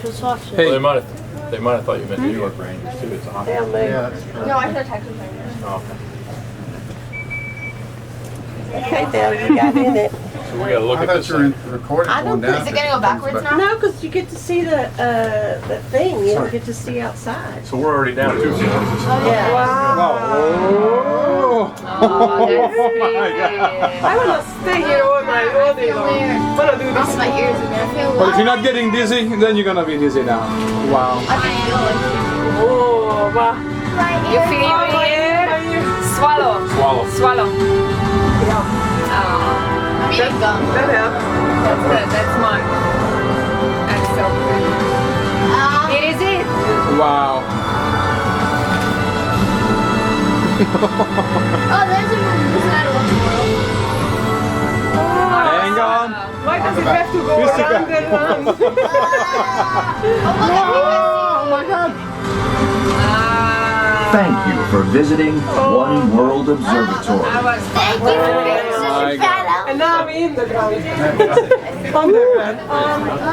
was watching. Hey. Well, they might have thought you meant New York Rangers too. It's a hockey. Damn me. Yeah, that's true. No, I said Texas Rangers. Oh, okay. Okay, Dale, you got in it. So we gotta look I at thought this you were thing. recording I going don't down. Is it gonna go backwards now? No, because you get to see the thing. You don't get to see outside. So we're already down 2 seasons. Yeah. Oh. Oh, that's I want to stay here all night, all day long. I want to do Oh, this. my ears are gonna feel But if you're not getting dizzy, then you're gonna be dizzy now. Wow. I can feel it. Oh, wow. You feel your ear? Swallow. Swallow. Swallow. Yeah. I'm eating gum. That helps. That's good. That's mine. That's so good. It is it. Wow. Oh, there's a inside of the world. Hang on. Why does it have to go Jessica. round and round? Oh my god. Thank you for visiting One World Observatory. I was Thank you for being my such a God. fat And now I'm in the ground. On the ground.